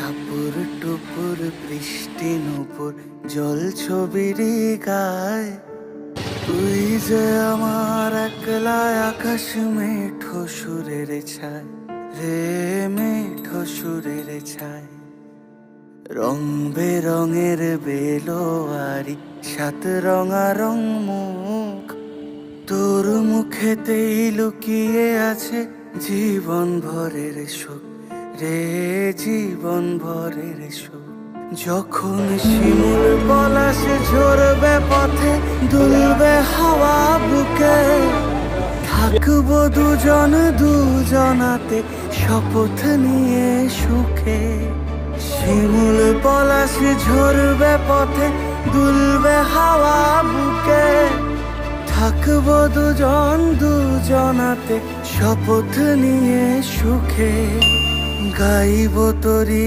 টাপুর টুপুর বৃষ্টি নুপুর জল ছবির গায়। তুই যে আমার একলা আকাশ মেঠো সুরের ছায় রে, মেঠো সুরের ছায়। রং বেরঙের বেলোয়ারি সাত রঙারং মুখ, তোর মুখেতেই লুকিয়ে আছে জীবন ভরের সুখ রে, জীবন ভরের সুখ। যখন শিমুল পলাশ ঝরবে পথে দুলবে হাওয়া বুকে, থাকবো দুজন দুজনাতে শপথ নিয়ে সুখে। শিমুল পলাশ ঝরবে পথে দুলবে হাওয়া বুকে, থাকবো দুজন দুজনাতে শপথ নিয়ে সুখে। গাইব তোরি